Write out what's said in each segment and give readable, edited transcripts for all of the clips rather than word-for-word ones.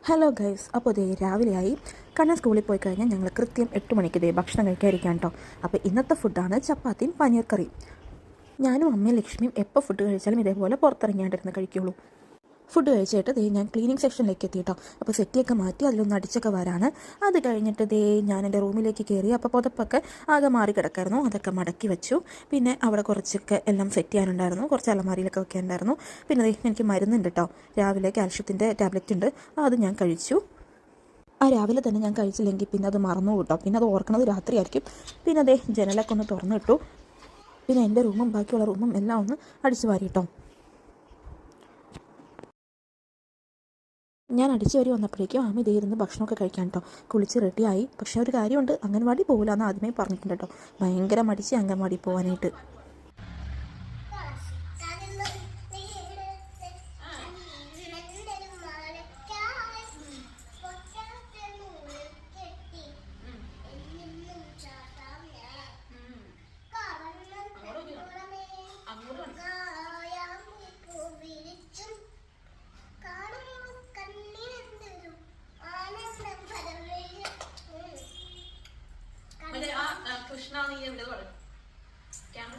Hello guys, അപ്പോൾ ദേ രാവിലെയായി. കണ്ണൻ സ്കൂളിൽ പോയി കഴിഞ്ഞാൽ ഞങ്ങൾ കൃത്യം 8 മണിക്ക് ദേ ഭക്ഷണം കഴിക്കാതിരിക്കാം കേട്ടോ. അപ്പോൾ ഇന്നത്തെ ഫുഡാണ് ചപ്പാത്തിയും പനീർ കറിയും. ഞാനും അമ്മയും ലക്ഷ്മിയും എപ്പോൾ ഫുഡ് കഴിച്ചാലും ഇതേപോലെ പുറത്തിറങ്ങിയാണ്ടിരുന്ന് കഴിക്കുള്ളൂ. ഫുഡ് കഴിച്ചിട്ട് ദേ ഞാൻ ക്ലീനിങ് സെക്ഷനിലേക്ക് എത്തി കേട്ടോ. അപ്പോൾ സെറ്റിയൊക്കെ മാറ്റി അതിലൊന്ന് അടിച്ചൊക്കെ വരാണ്. അത് കഴിഞ്ഞിട്ട് ദേ ഞാൻ എൻ്റെ റൂമിലേക്ക് കയറി. അപ്പോൾ പുതപ്പൊക്കെ ആകെ മാറി കിടക്കായിരുന്നു. അതൊക്കെ മടക്കി വെച്ചു. പിന്നെ അവിടെ കുറച്ചൊക്കെ എല്ലാം സെറ്റ് ചെയ്യാനുണ്ടായിരുന്നു. കുറച്ച് അലമാരിയിലൊക്കെ വെക്കാനുണ്ടായിരുന്നു. പിന്നെ ദേ എനിക്ക് മരുന്നുണ്ട് കേട്ടോ, രാവിലെ കാൽഷ്യത്തിൻ്റെ ടാബ്ലറ്റ് ഉണ്ട്, അത് ഞാൻ കഴിച്ചു. രാവിലെ തന്നെ ഞാൻ കഴിച്ചില്ലെങ്കിൽ പിന്നെ അത് മറന്നു കേട്ടോ. പിന്നെ അത് ഓർക്കണത് രാത്രിയായിരിക്കും. പിന്നെ അതേ ജനലൊക്കെ ഒന്ന് തുറന്നിട്ടു. പിന്നെ എൻ്റെ റൂമും ബാക്കിയുള്ള റൂമും എല്ലാം ഒന്ന് അടിച്ചു വാരി കേട്ടോ. ഞാൻ അടിച്ചു വരി വന്നപ്പോഴേക്കും ആമി ഇതേ ഇരുന്ന് ഭക്ഷണമൊക്കെ കഴിക്കാൻ കേട്ടോ. കുളിച്ച് റെഡിയായി. പക്ഷേ ഒരു കാര്യമുണ്ട്, അംഗൻവാടി പോകില്ല എന്ന് ആദ്യമേ പറഞ്ഞിട്ടുണ്ട് കേട്ടോ. ഭയങ്കര മടിച്ച് അംഗൻവാടി പോകാനായിട്ട്. കൃഷ്ണ നീ എവിടെ ക്യാമറ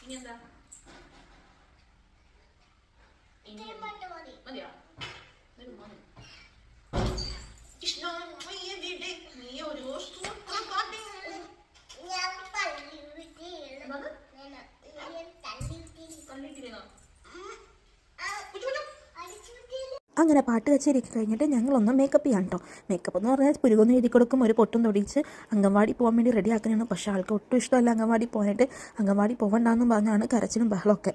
ഇനി എന്താ മതിയോ? കൃഷ്ണ നീ ഓരോ അങ്ങനെ പാട്ട് കച്ചേരിയൊക്കെ കഴിഞ്ഞിട്ട് ഞങ്ങളൊന്ന് മേക്കപ്പ് ചെയ്യാം കേട്ടോ. മേക്കപ്പ് എന്ന് പറഞ്ഞാൽ പുരുകൊന്ന് എഴുതി കൊടുക്കും, ഒരു പൊട്ടും തൊടിച്ച് അംഗൻവാടി പോകാൻ വേണ്ടി റെഡി ആക്കുന്നതാണ്. പക്ഷേ ആൾക്ക് ഒട്ടും ഇഷ്ടമല്ല അംഗൻവാടി പോകാനായിട്ട്. അംഗൻവാടി പോകണ്ടെന്നും പറഞ്ഞാണ് കരച്ചിലും ബഹളമൊക്കെ.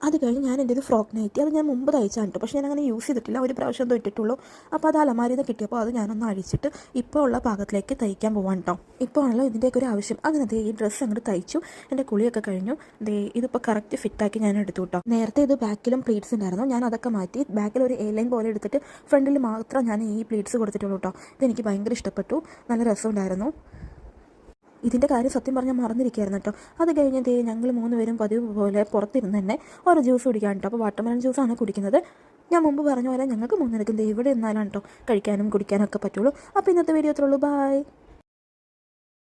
അത് കഴിഞ്ഞ് ഞാൻ എൻ്റെ ഒരു ഫ്രോക്ക് നൈറ്റി, അത് ഞാൻ മുമ്പ് തയ്ച്ചാണ് കേട്ടോ. പക്ഷേ ഞാൻ അങ്ങനെ യൂസ് ചെയ്തിട്ടില്ല, ഒരു പ്രാവശ്യം എന്തോ ഇട്ടിട്ടുള്ളൂ. അപ്പോൾ അത് അലമാരിയിൽ നിന്ന് കിട്ടിയപ്പോൾ അത് ഞാനൊന്ന് അഴിച്ചിട്ട് ഇപ്പോൾ ഉള്ള പാകത്തിലേക്ക് തയ്ക്കാൻ പോകാൻ കേട്ടോ. ഇപ്പോൾ ആണല്ലോ ഇതിൻ്റെയൊക്കെ ഒരു ആവശ്യം. അങ്ങനെ ദേ ഈ ഡ്രസ്സ് അങ്ങോട്ട് തയ്ച്ചു. എൻ്റെ കുളിയൊക്കെ കഴിഞ്ഞു. ദേ ഇതിപ്പോൾ കറക്റ്റ് ഫിറ്റാക്കി ഞാൻ എടുത്തു കേട്ടോ. നേരത്തെ ഇത് ബാക്കിലും പ്ലീറ്റ്സ് ഉണ്ടായിരുന്നു, ഞാൻ അതൊക്കെ മാറ്റി ബാക്കിൽ ഒരു എ ലൈൻ പോലെ എടുത്തിട്ട് ഫ്രണ്ടിൽ മാത്രം ഞാൻ ഈ പ്ലീറ്റ്സ് കൊടുത്തിട്ടുള്ളൂ കേട്ടോ. ഇതെനിക്ക് ഭയങ്കര ഇഷ്ടപ്പെട്ടു, നല്ല രസമുണ്ടായിരുന്നു. ഇതിൻ്റെ കാര്യം സത്യം പറഞ്ഞാൽ മറന്നിരിക്കുകയായിരുന്നു കേട്ടോ. അത് കഴിഞ്ഞ് ദേ ഞങ്ങൾ 3 പേരും പതിവ് പോലെ പുറത്തിരുന്ന് തന്നെ ഓരോ ജ്യൂസ് കുടിക്കാൻ കേട്ടോ. അപ്പോൾ വാട്ടർമെലൺ ജ്യൂസാണ് കുടിക്കുന്നത്. ഞാൻ മുമ്പ് പറഞ്ഞ പോലെ ഞങ്ങൾക്ക് 3 പേർക്കും ദേ ഇവിടെ ഇരുന്നാലാണ് കേട്ടോ കഴിക്കാനും കുടിക്കാനും ഒക്കെ പറ്റുള്ളൂ. അപ്പോൾ ഇന്നത്തെ വീഡിയോ അത്രയുള്ളൂ. ബൈ.